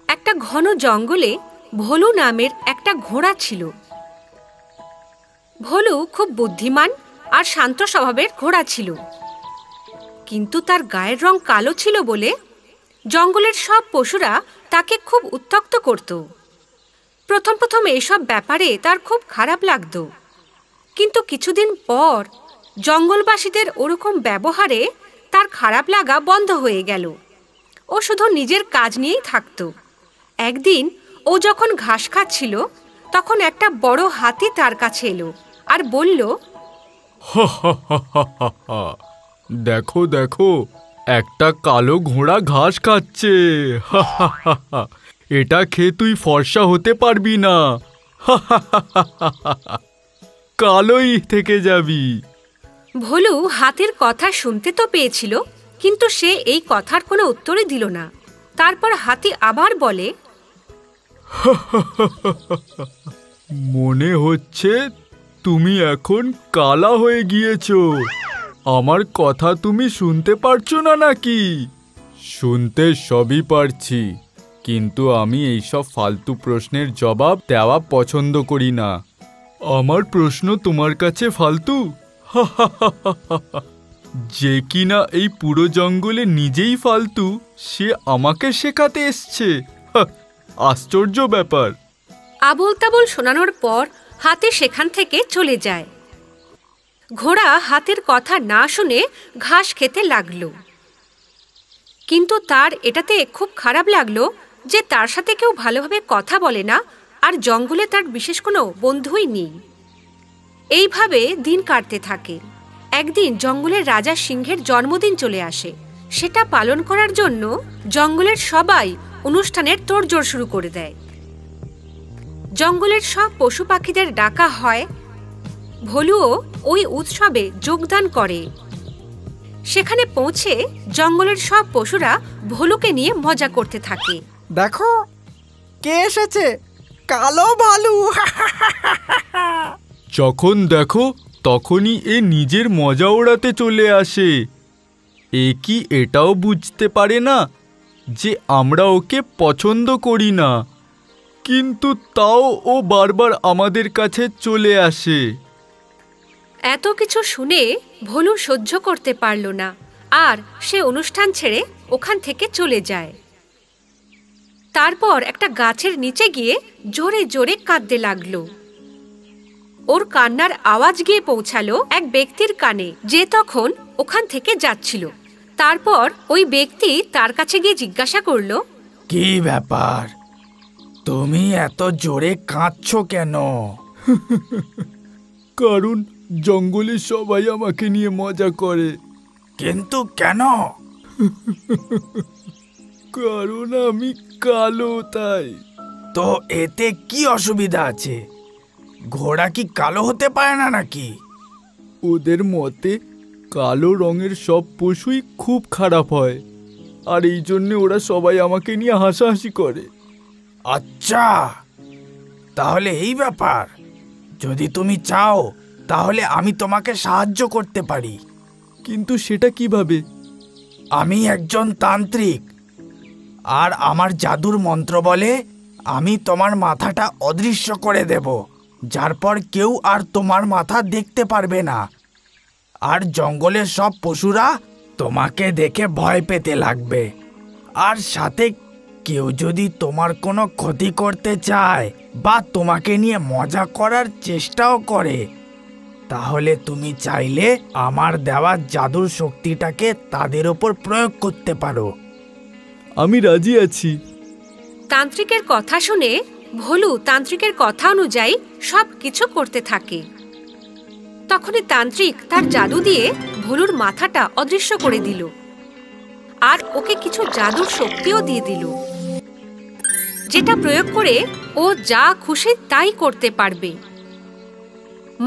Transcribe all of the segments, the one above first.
একটা ঘন জঙ্গলে ভোলু নামের একটা ঘোড়া ছিল। ভোলু খুব বুদ্ধিমান আর শান্ত স্বভাবের ঘোড়া ছিল, কিন্তু তার গায়ের রং কালো ছিল বলে জঙ্গলের সব পশুরা তাকে খুব উত্ত্যক্ত করত। প্রথম প্রথম এইসব ব্যাপারে তার খুব খারাপ লাগতো, কিন্তু কিছুদিন পর জঙ্গলবাসীদের ওরকম ব্যবহারে তার খারাপ লাগা বন্ধ হয়ে গেল। ও শুধু নিজের কাজ নিয়েই থাকত। একদিন ও যখন ঘাস খাচ্ছিল, তখন একটা বড় হাতি তার কাছে এলো আর বলল, দেখো দেখো, একটা কালো ঘোড়া ঘাস খাচ্ছে। এটা খেয়ে তুই ফর্সা হতে পারবি না, কালোই থেকে যাবি। ভোলু হাতির কথা শুনতে তো পেয়েছিল, কিন্তু সে এই কথার কোনো উত্তরই দিল না। তারপর হাতি আবার বলে, মনে হচ্ছে তুমি এখন কালা হয়ে গিয়েছো। আমার কথা তুমি শুনতে পারছো না নাকি? শুনতে সবই পারছি, কিন্তু আমি এইসব ফালতু প্রশ্নের জবাব দেওয়া পছন্দ করি না। আমার প্রশ্ন তোমার কাছে ফালতু? যে কিনা এই পুরো জঙ্গলে নিজেই ফালতু, সে আমাকে শেখাতে এসছে। আশ্চর্য ব্যাপার। আবোল তাবোল শোনানোর পর হাতি সেখান থেকে চলে যায়। ঘোড়া হাতির কথা না শুনে ঘাস খেতে লাগলো, কিন্তু তার এটাতে খুব খারাপ লাগলো যে তার সাথে কেউ ভালোভাবে কথা বলে না, আর জঙ্গলে তার বিশেষ কোনো বন্ধুই নেই। এইভাবে দিন কাটতে থাকে। একদিন জঙ্গলের রাজা সিংহের জন্মদিন চলে আসে। সেটা পালন করার জন্য জঙ্গলের সবাই অনুষ্ঠানের তোড়জোড় শুরু করে দেয়। জঙ্গলের সব পশু পাখিদের ডাকা হয়। ভোলুও ওই উৎসবে যোগদান করে। সেখানে পৌঁছে জঙ্গলের সব পশুরা ভোলুকে নিয়ে মজা করতে থাকে। দেখো কে এসেছে, কালো ভালু। যখন দেখো তখনই এ নিজের মজা ওড়াতে চলে আসে। এ কি এটাও বুঝতে পারে না যে আমরা ওকে পছন্দ করি না? কিন্তু তাও ও বারবার আমাদের কাছে চলে আসে। এত কিছু শুনে ভোলু সহ্য করতে পারল না, আর সে অনুষ্ঠান ছেড়ে ওখান থেকে চলে যায়। তারপর একটা গাছের নিচে গিয়ে জোরে জোরে কাঁদতে লাগলো। ওর কান্নার আওয়াজ গিয়ে পৌঁছালো এক ব্যক্তির কানে, যে তখন ওখান থেকে যাচ্ছিল। তারপর ওই ব্যক্তি তার কাছে গিয়ে জিজ্ঞাসা করলো, কি ব্যাপার, তুমি এত জোরে কাঁদছো কেন? কারণ জঙ্গলে সবাই আমাকে নিয়ে মজা করে। কিন্তু কেন? কারণ আমি কালো, তাই। তো এতে কি অসুবিধা আছে? ঘোড়া কি কালো হতে পারে না নাকি? ওদের মতে কালো রঙের সব পশুই খুব খারাপ হয়, আর এই জন্য ওরা সবাই আমাকে নিয়ে হাসাহাসি করে। আচ্ছা, তাহলে এই ব্যাপার। যদি তুমি চাও তাহলে আমি তোমাকে সাহায্য করতে পারি। কিন্তু সেটা কিভাবে? আমি একজন তান্ত্রিক, আর আমার জাদুর মন্ত্র বলে আমি তোমার মাথাটা অদৃশ্য করে দেব, যার পর কেউ আর তোমার মাথা দেখতে পারবে না। আর জঙ্গলের সব পশুরা তোমাকে দেখে ভয় পেতে লাগবে। আর সাথে কেউ যদি তোমার কোনো ক্ষতি করতে চায় বা তোমাকে নিয়ে মজা করার চেষ্টাও করে, তাহলে তুমি চাইলে আমার দেওয়া জাদুর শক্তিটাকে তাদের ওপর প্রয়োগ করতে পারো। আমি রাজি আছি। তান্ত্রিকের কথা শুনে ভোলু তান্ত্রিকের কথা অনুযায়ী সব কিছু করতে থাকে। তখনই তান্ত্রিক তার জাদু দিয়ে ভোলুর মাথাটা অদৃশ্য করে দিল, আর ওকে কিছু জাদুর শক্তিও দিয়ে দিল, যেটা প্রয়োগ করে ও যা খুশি তাই করতে পারবে।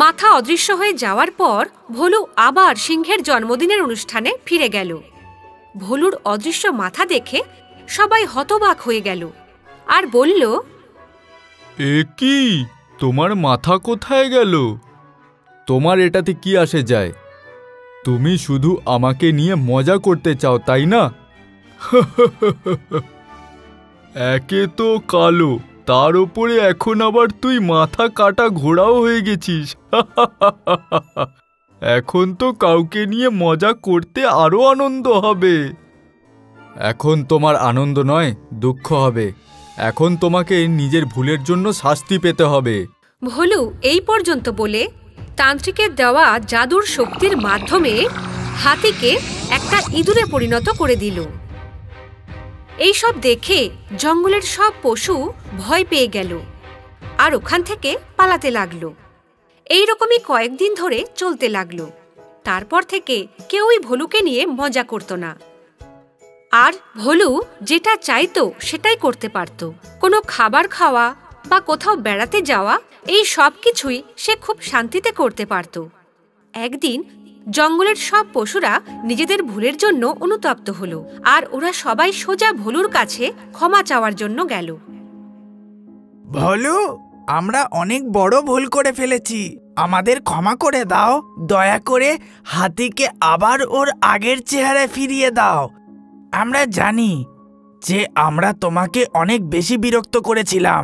মাথা অদৃশ্য হয়ে যাওয়ার পর ভোলু আবার সিংহের জন্মদিনের অনুষ্ঠানে ফিরে গেল। ভোলুর অদৃশ্য মাথা দেখে সবাই হতবাক হয়ে গেল আর বলল, এ কি, তোমার মাথা কোথায় গেল? তোমার এটাতে কি আসে যায়? তুমি শুধু আমাকে নিয়ে মজা করতে চাও, তাই না? একে তো কালো, তার উপরে এখন আবার তুই মাথা কাটা ঘোড়াও হয়ে গেছিস। এখন তো কাউকে নিয়ে মজা করতে আরো আনন্দ হবে। এখন তোমার আনন্দ নয়, দুঃখ হবে। এখন তোমাকে নিজের ভুলের জন্য শাস্তি পেতে হবে। ভোলু এই পর্যন্ত বলে তান্ত্রিকের দেওয়া জাদুর শক্তির মাধ্যমে হাতিকে একটা ইঁদুরে পরিণত করে দিল। এইসব দেখে জঙ্গলের সব পশু ভয় পেয়ে গেল আর ওখান থেকে পালাতে লাগলো। এইরকমই কয়েকদিন ধরে চলতে লাগলো। তারপর থেকে কেউই ভোলুকে নিয়ে মজা করত না। আর ভোলু যেটা চাইতো সেটাই করতে পারত। কোনো খাবার খাওয়া বা কোথাও বেড়াতে যাওয়া, এই সব কিছুই সে খুব শান্তিতে করতে পারত। একদিন জঙ্গলের সব পশুরা নিজেদের ভুলের জন্য অনুতপ্ত হলো আর ওরা সবাই সোজা ভোলুর কাছে ক্ষমা চাওয়ার জন্য গেল। ভোলু, আমরা অনেক বড় ভুল করে ফেলেছি, আমাদের ক্ষমা করে দাও। দয়া করে হাতিকে আবার ওর আগের চেহারায় ফিরিয়ে দাও। আমরা জানি যে আমরা তোমাকে অনেক বেশি বিরক্ত করেছিলাম।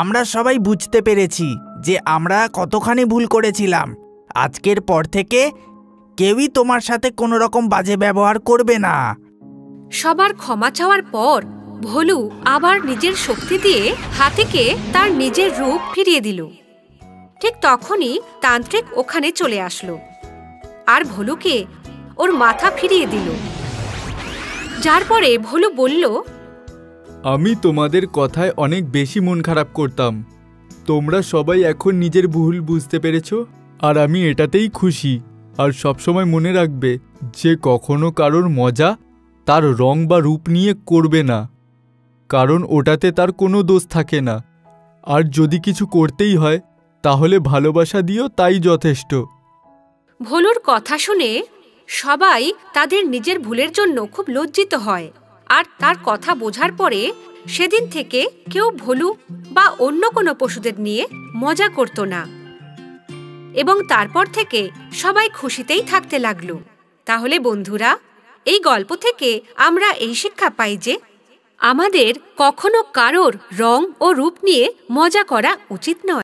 আমরা সবাই বুঝতে পেরেছি যে আমরা কতখানি ভুল করেছিলাম। আজকের পর থেকে কেউই তোমার সাথে কোনো রকম বাজে ব্যবহার করবে না। সবার ক্ষমা চাওয়ার পর ভোলু আবার নিজের শক্তি দিয়ে হাতিকে তার নিজের রূপ ফিরিয়ে দিল। ঠিক তখনই তান্ত্রিক ওখানে চলে আসলো আর ভোলুকে ওর মাথা ফিরিয়ে দিল। যার পরে ভোলু বলল, আমি তোমাদের কথায় অনেক বেশি মন খারাপ করতাম। তোমরা সবাই এখন নিজের ভুল বুঝতে পেরেছো আর আমি এটাতেই খুশি। আর সবসময় মনে রাখবে যে কখনো কারোর মজা তার রং বা রূপ নিয়ে করবে না, কারণ ওটাতে তার কোনো দোষ থাকে না। আর যদি কিছু করতেই হয় তাহলে ভালোবাসা দিও, তাই যথেষ্ট। ভোলুর কথা শুনে সবাই তাদের নিজের ভুলের জন্য খুব লজ্জিত হয় আর তার কথা বোঝার পরে সেদিন থেকে কেউ ভোলু বা অন্য কোনো পশুদের নিয়ে মজা করত না এবং তারপর থেকে সবাই খুশিতেই থাকতে লাগলো। তাহলে বন্ধুরা, এই গল্প থেকে আমরা এই শিক্ষা পাই যে আমাদের কখনো কারোর রং ও রূপ নিয়ে মজা করা উচিত নয়।